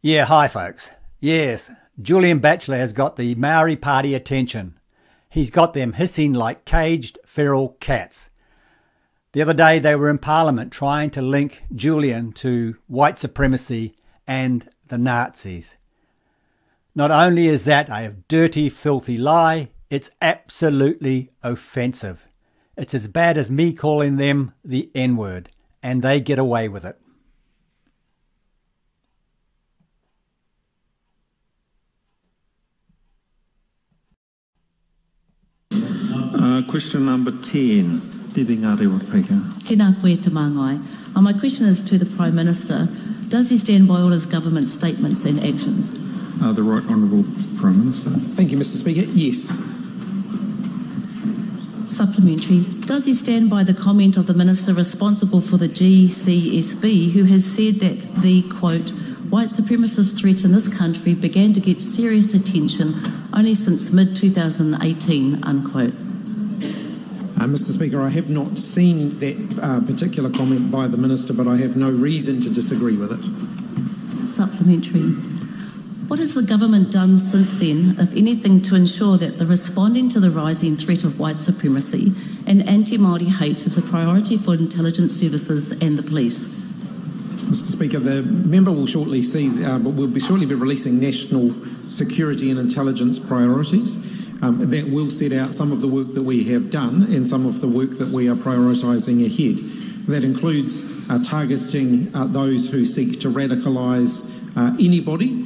Yeah, hi folks. Yes, Julian Batchelor has got the Maori Party attention. He's got them hissing like caged feral cats. The other day they were in Parliament trying to link Julian to white supremacy and the Nazis. Not only is that a dirty, filthy lie, it's absolutely offensive. It's as bad as me calling them the N-word, and they get away with it. Question number 10. Tēnā koe te māngai. My question is to the Prime Minister. Does he stand by all his government statements and actions? The Right Honourable Prime Minister. Thank you, Mr Speaker. Yes. Supplementary. Does he stand by the comment of the Minister responsible for the GCSB who has said that the, quote, white supremacist threat in this country began to get serious attention only since mid-2018, unquote? Mr Speaker, I have not seen that particular comment by the Minister, but I have no reason to disagree with it. Supplementary. What has the government done since then, if anything, to ensure that the responding to the rising threat of white supremacy and anti-Maori hate is a priority for intelligence services and the police? Mr Speaker, the member will shortly see, but we'll shortly be releasing national security and intelligence priorities. That will set out some of the work that we have done and some of the work that we are prioritising ahead. That includes targeting those who seek to radicalise anybody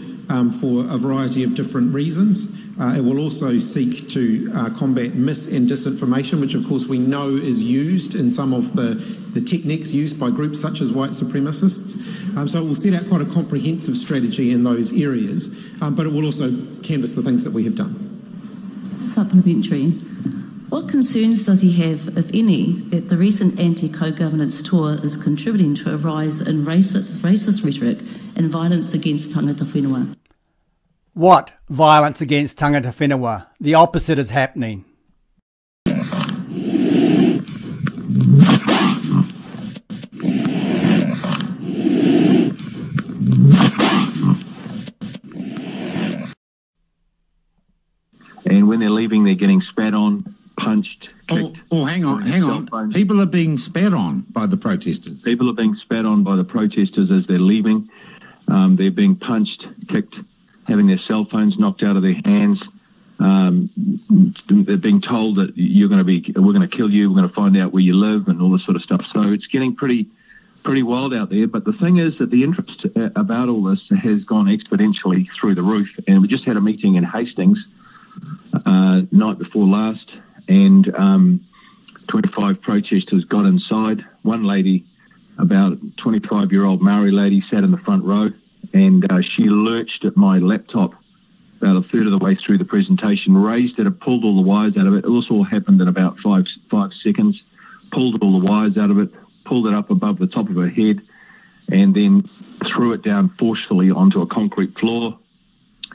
for a variety of different reasons. It will also seek to combat mis and disinformation, which of course we know is used in some of the techniques used by groups such as white supremacists. So it will set out quite a comprehensive strategy in those areas, but it will also canvass the things that we have done. Supplementary. What concerns does he have, if any, that the recent anti-co-governance tour is contributing to a rise in racist rhetoric and violence against tangata whenua? What violence against tangata whenua? The opposite is happening. And when they're leaving, they're getting spat on, punched, kicked. Hang on. People are being spat on by the protesters. People are being spat on by the protesters as they're leaving. They're being punched, kicked, having their cell phones knocked out of their hands. They're being told that we're going to kill you, we're going to find out where you live, and all this sort of stuff. So it's getting pretty wild out there. But the thing is that the interest about all this has gone exponentially through the roof. And we just had a meeting in Hastings night before last, and 25 protesters got inside. One lady, about a 25-year-old Maori lady, sat in the front row, and she lurched at my laptop about a third of the way through the presentation, raised it, and pulled all the wires out of it. This all happened in about five seconds, pulled all the wires out of it, pulled it up above the top of her head, and then threw it down forcefully onto a concrete floor,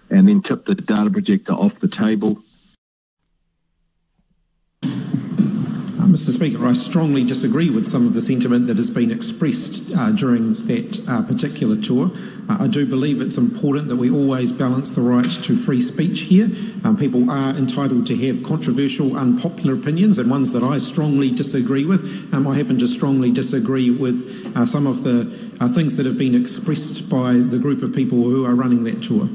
and then tipped the data projector off the table. Mr Speaker, I strongly disagree with some of the sentiment that has been expressed during that particular tour. I do believe it's important that we always balance the right to free speech here. People are entitled to have controversial, unpopular opinions, and ones that I strongly disagree with. I happen to strongly disagree with some of the things that have been expressed by the group of people who are running that tour.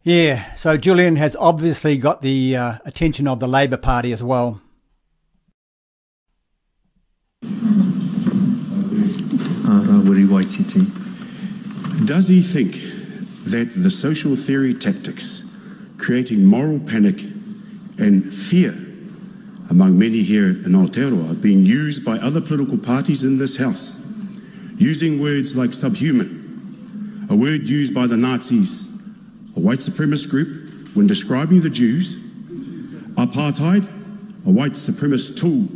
Yeah, so Julian has obviously got the attention of the Labour Party as well. Does he think that the social theory tactics creating moral panic and fear among many here in Aotearoa are being used by other political parties in this House, using words like subhuman, a word used by the Nazis, a white supremacist group, when describing the Jews, apartheid, a white supremacist tool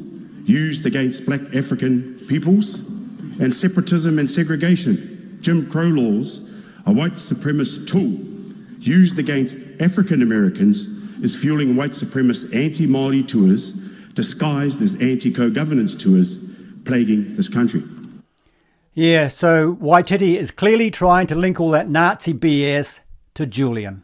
used against black African peoples, and separatism and segregation, Jim Crow laws, a white supremacist tool used against African Americans, is fueling white supremacist anti-Maori tours disguised as anti-co-governance tours plaguing this country. Yeah, so Waititi is clearly trying to link all that Nazi BS to Julian.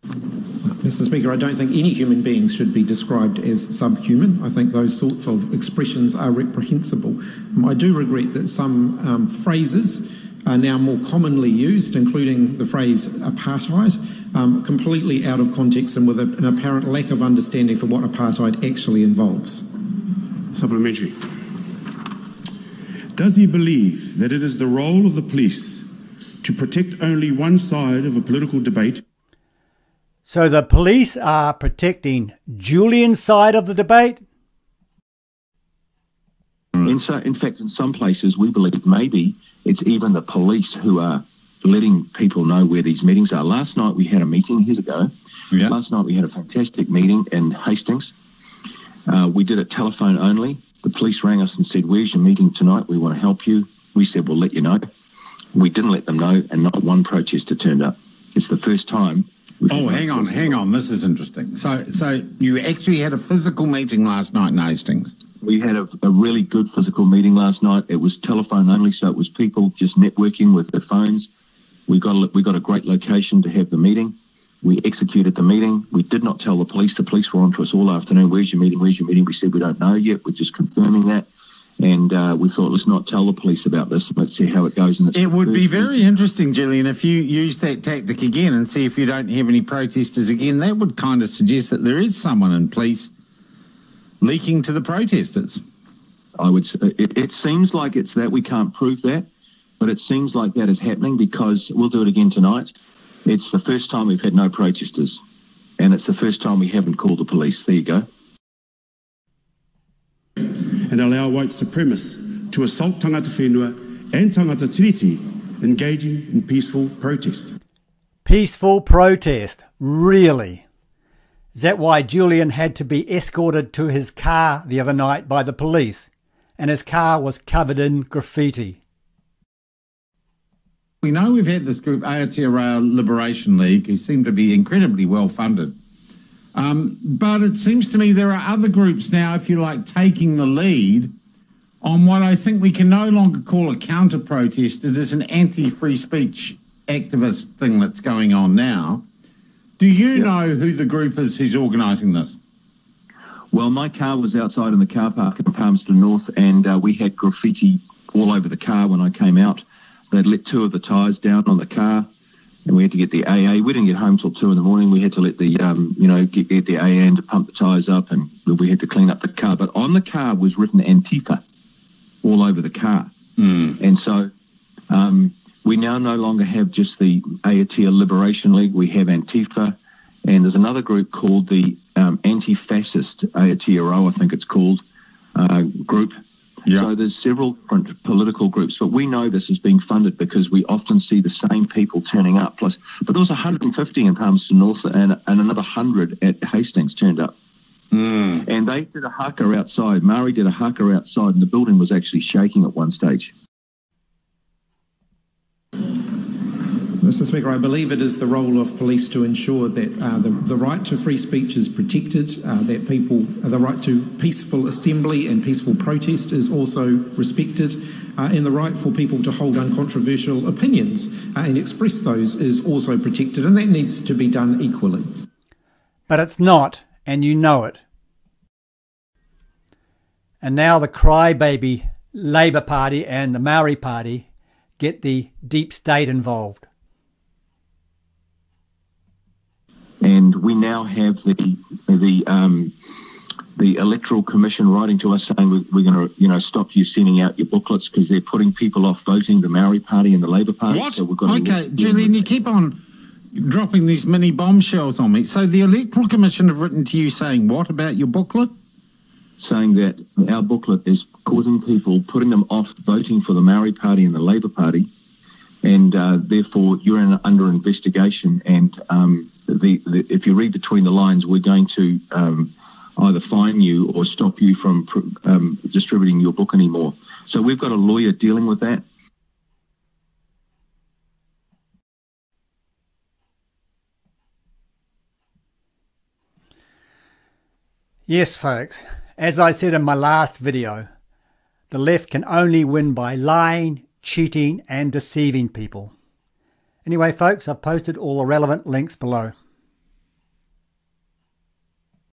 Mr. Speaker, I don't think any human beings should be described as subhuman. I think those sorts of expressions are reprehensible. I do regret that some phrases are now more commonly used, including the phrase apartheid, completely out of context and with an apparent lack of understanding for what apartheid actually involves. Supplementary. Does he believe that it is the role of the police to protect only one side of a political debate? So the police are protecting Julian's side of the debate? In fact, in some places, we believe maybe it's even the police who are letting people know where these meetings are. Last night we had a meeting, years ago. Yeah. Last night we had a fantastic meeting in Hastings. We did it telephone only. The police rang us and said, "Where's your meeting tonight? We want to help you." We said, "We'll let you know." We didn't let them know, and not one protester turned up. It's the first time. Oh, hang on. This is interesting. So you actually had a physical meeting last night in Hastings? We had a really good physical meeting last night. It was telephone only, so it was people just networking with their phones. We got a great location to have the meeting. We executed the meeting. We did not tell the police. The police were on to us all afternoon. Where's your meeting? Where's your meeting? We said, we don't know yet. We're just confirming that. And we thought, let's not tell the police about this. Let's see how it goes. And it would be very interesting, Julian, if you use that tactic again and see if you don't have any protesters again. That would kind of suggest that there is someone in police leaking to the protesters. I would. It seems like it's that. We can't prove that, but it seems like that is happening because we'll do it again tonight. It's the first time we've had no protesters, and it's the first time we haven't called the police. There you go. And allow white supremacists to assault tangata whenua and tangata tiriti engaging in peaceful protest. Peaceful protest, really? Is that why Julian had to be escorted to his car the other night by the police, and his car was covered in graffiti? We know we've had this group, Aotearoa Liberation League, who seem to be incredibly well funded. But it seems to me there are other groups now, if you like, taking the lead on what I think we can no longer call a counter-protest. It is an anti-free speech activist thing that's going on now. Do you know who the group is who's organising this? Well, my car was outside in the car park in Palmerston North, and we had graffiti all over the car when I came out. They'd let two of the tyres down on the car, and we had to get the AA. We didn't get home till 2 in the morning. We had to let the, get the AA in to pump the tyres up, and we had to clean up the car. But on the car was written Antifa all over the car. And so we now no longer have just the Aotearoa Liberation League. We have Antifa, and there's another group called the Anti-Fascist Aotearoa, I think it's called, group. Yeah. So there's several different political groups, but we know this is being funded because we often see the same people turning up. But there was 150 in Palmerston North and another 100 at Hastings turned up. And they did a haka outside. Maori did a haka outside, and the building was actually shaking at one stage. Mr. Speaker, I believe it is the role of police to ensure that the right to free speech is protected, that the right to peaceful assembly and peaceful protest is also respected, and the right for people to hold uncontroversial opinions and express those is also protected, and that needs to be done equally. But it's not, and you know it. And now the crybaby Labour Party and the Maori Party get the deep state involved. And we now have the Electoral Commission writing to us saying we're going to stop you sending out your booklets because they're putting people off voting the Maori Party and the Labour Party. What? So we've got okay, Julian, you keep on dropping these mini bombshells on me. So the Electoral Commission have written to you saying what about your booklet? Saying that our booklet is causing people, putting them off voting for the Maori Party and the Labour Party, and therefore you're under investigation. And if you read between the lines, we're going to either fine you or stop you from distributing your book anymore. So we've got a lawyer dealing with that. Yes, folks. As I said in my last video, The left can only win by lying, cheating and deceiving people. Anyway, folks, I've posted all the relevant links below.